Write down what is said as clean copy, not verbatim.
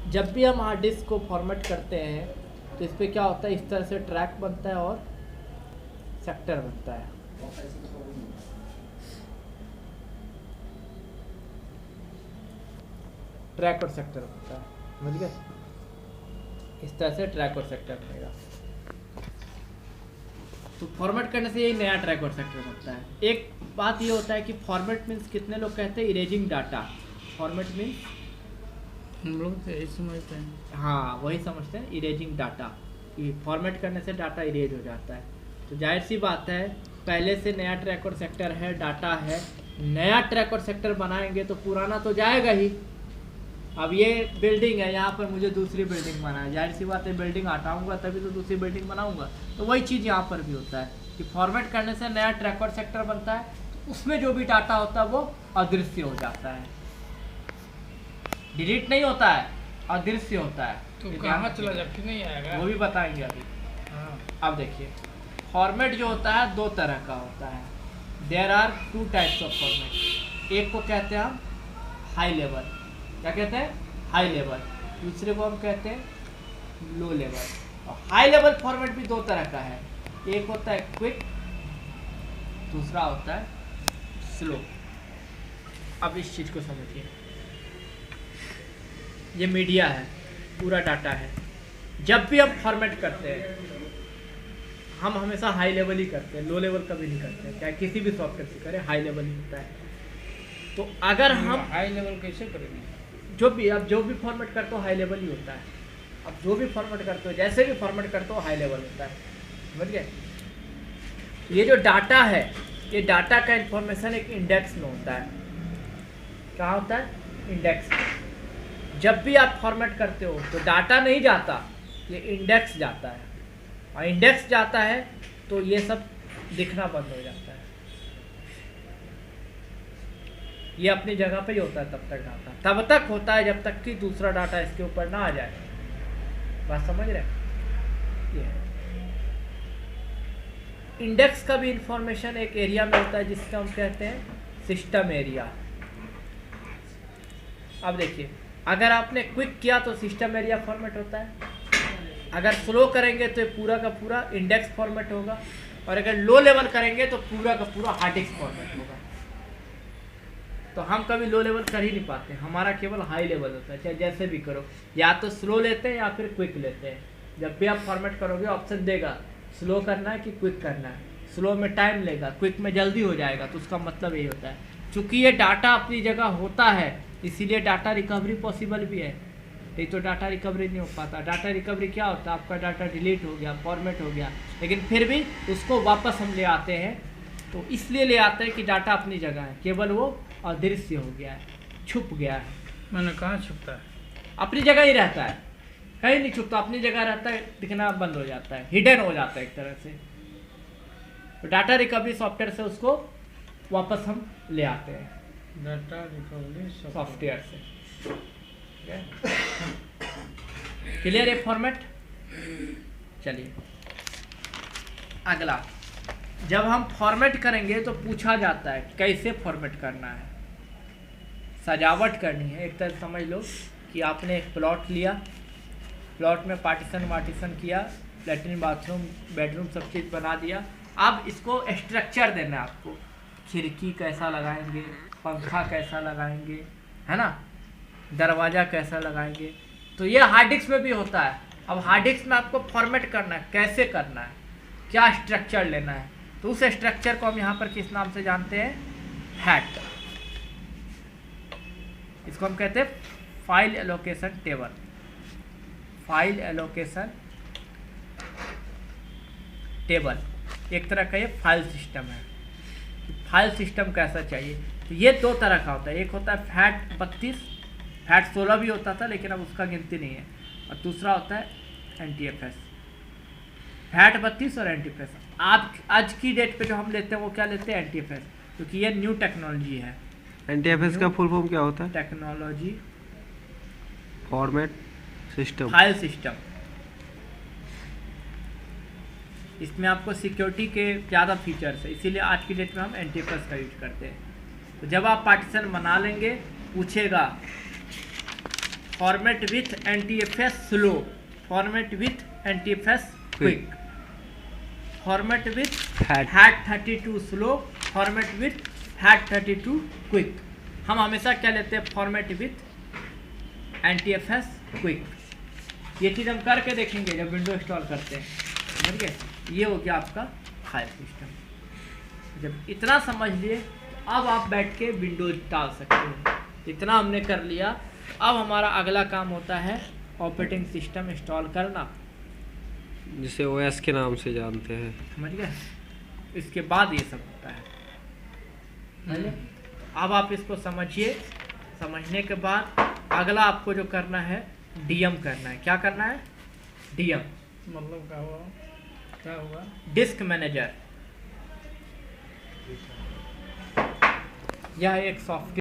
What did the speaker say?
जब भी हम हार्ड डिस्क को फॉर्मेट करते हैं तो इस पर क्या होता है, इस तरह से ट्रैक बनता है और सेक्टर बनता है। ट्रैक और सेक्टर बनता है, समझ गए? इस तरह से ट्रैक और सेक्टर बनेगा। तो फॉर्मेट करने से यही नया ट्रैक और सेक्टर बनता है। एक बात ये होता है कि फॉर्मेट मीन्स कितने लोग कहते हैं इरेजिंग डाटा। फॉर्मेट मीन्स हम लोग तो यही समझते हैं। हाँ, वही समझते हैं इरेजिंग डाटा, कि फॉर्मेट करने से डाटा इरेज हो जाता है। तो जाहिर सी बात है, पहले से नया ट्रैक और सेक्टर है, डाटा है, नया ट्रैक और सेक्टर बनाएंगे तो पुराना तो जाएगा ही। अब ये बिल्डिंग है, यहाँ पर मुझे दूसरी बिल्डिंग बनाना है, जाहिर सी बात है बिल्डिंग हटाऊंगा तभी तो दूसरी बिल्डिंग बनाऊंगा। तो वही चीज़ यहाँ पर भी होता है कि फॉर्मेट करने से नया ट्रैक और सेक्टर बनता है, तो उसमें जो भी डाटा होता है वो अदृश्य हो जाता है, डिलीट नहीं होता है, अदृश्य होता है। तो कहाँ चला जा, फिर नहीं आएगा, वो भी बताएंगे अभी। हाँ। अब देखिए, फॉर्मेट जो होता है दो तरह का होता है। There are two types of format. एक को कहते हैं हम हाई लेवल, क्या कहते हैं, हाई लेवल। दूसरे को हम कहते हैं लो लेवल। और हाई लेवल फॉर्मेट भी दो तरह का है, एक होता है क्विक, दूसरा होता है स्लो। अब इस चीज़ को समझिए, ये मीडिया है, पूरा डाटा है। जब भी हम फॉर्मेट करते हैं हम हमेशा हाई लेवल ही करते हैं, लो लेवल कभी नहीं करते हैं, चाहे किसी भी सॉफ्टवेयर से करें हाई लेवल ही होता है। तो अगर हम हाई लेवल कैसे करेंगे, जो भी फॉर्मेट करते हो हाई लेवल ही होता है। अब जो भी फॉर्मेट करते हो, जैसे भी फॉर्मेट करते हो हाई लेवल होता है, समझ गए? ये जो डाटा है, ये डाटा का इंफॉर्मेशन एक इंडेक्स में होता है। क्या होता है? इंडेक्स में। जब भी आप फॉर्मेट करते हो तो डाटा नहीं जाता, ये इंडेक्स जाता है, और इंडेक्स जाता है तो ये सब दिखना बंद हो जाता है। ये अपनी जगह पे ही होता है, तब तक डाटा तब तक होता है जब तक कि दूसरा डाटा इसके ऊपर ना आ जाए। बात समझ रहे हैं? ये है। इंडेक्स का भी इंफॉर्मेशन एक एरिया में होता है जिसका हम कहते हैं सिस्टम एरिया। अब देखिए, अगर आपने क्विक किया तो सिस्टम एरिया फॉर्मेट होता है, अगर स्लो करेंगे तो ये पूरा का पूरा इंडेक्स फॉर्मेट होगा, और अगर लो लेवल करेंगे तो पूरा का पूरा हार्ड डिस्क फॉर्मेट होगा। तो हम कभी लो लेवल कर ही नहीं पाते, हमारा केवल हाई लेवल होता है। चाहे जैसे भी करो, या तो स्लो लेते हैं या फिर क्विक लेते हैं। जब भी आप फॉर्मेट करोगे ऑप्शन देगा स्लो करना है कि क्विक करना है। स्लो में टाइम लेगा, क्विक में जल्दी हो जाएगा, तो उसका मतलब यही होता है। चूँकि ये डाटा अपनी जगह होता है इसीलिए डाटा रिकवरी पॉसिबल भी है, नहीं तो डाटा रिकवरी नहीं हो पाता। डाटा रिकवरी क्या होता है, आपका डाटा डिलीट हो गया, फॉर्मेट हो गया, लेकिन फिर भी उसको वापस हम ले आते हैं। तो इसलिए ले आते हैं कि डाटा अपनी जगह है, केवल वो अदृश्य हो गया है, छुप गया है। मैंने कहाँ छुपता है, अपनी जगह ही रहता है, कहीं नहीं छुपता, अपनी जगह रहता है, दिखना बंद हो जाता है, हिडन हो जाता है एक तरह से। तो डाटा रिकवरी सॉफ्टवेयर से उसको वापस हम ले आते हैं, डाटा रिकवरी सॉफ्टवेयर से। क्लियर है फॉर्मेट? चलिए अगला, जब हम फॉर्मेट करेंगे तो पूछा जाता है कैसे फॉर्मेट करना है। सजावट करनी है, एक तरह समझ लो कि आपने एक प्लॉट लिया, प्लॉट में पार्टीशन वार्टीशन किया, लैट्रिन बाथरूम बेडरूम सब चीज़ बना दिया। अब इसको स्ट्रक्चर देना है आपको, खिड़की कैसा लगाएंगे, पंखा कैसा लगाएंगे, है ना, दरवाज़ा कैसा लगाएंगे। तो ये हार्ड डिस्क में भी होता है। अब हार्ड डिस्क में आपको फॉर्मेट करना है, कैसे करना है, क्या स्ट्रक्चर लेना है, तो उस स्ट्रक्चर को हम यहाँ पर किस नाम से जानते हैं, हैट। इसको हम कहते हैं file allocation table. File allocation table एक तरह का ये फाइल सिस्टम है। फाइल सिस्टम कैसा चाहिए, तो ये दो तरह का होता है। एक होता है फैट 32, फैट 16 भी होता था लेकिन अब उसका गिनती नहीं है, और दूसरा होता है NTFS। फैट 32 और NTFS। आप आज की डेट पे जो हम लेते हैं वो क्या लेते हैं, NTFS, क्योंकि ये न्यू टेक्नोलॉजी है। NTFS का फुल फॉर्म क्या होता है? Technology format system, file system. इसमें आपको सिक्योरिटी के ज़्यादा फीचर्स है, इसीलिए आज की डेट में हम NTFS का यूज करते हैं। तो जब आप पार्टीशन बना लेंगे, पूछेगा format with NTFS slow, format with NTFS quick, format with FAT32 slow, format with FAT32 quick. हम हमेशा क्या लेते हैं? Format with NTFS quick. ये चीज़ हम करके देखेंगे जब विंडो इंस्टॉल करते हैं, समझ गए? ये हो गया आपका फाइल सिस्टम। जब इतना समझ लिए, अब आप बैठ के विंडोज डाल सकते हो। इतना हमने कर लिया, अब हमारा अगला काम होता है ऑपरेटिंग सिस्टम इंस्टॉल करना, जिसे OS के नाम से जानते हैं। समझ गए? इसके बाद ये सब होता है। समझे? अब आप इसको समझिए। समझने के बाद अगला आपको जो करना है DM करना है। क्या करना है? DM मतलब क्या हुआ? क्या हुआ? Disk manager. यह एक सॉफ्टवेयर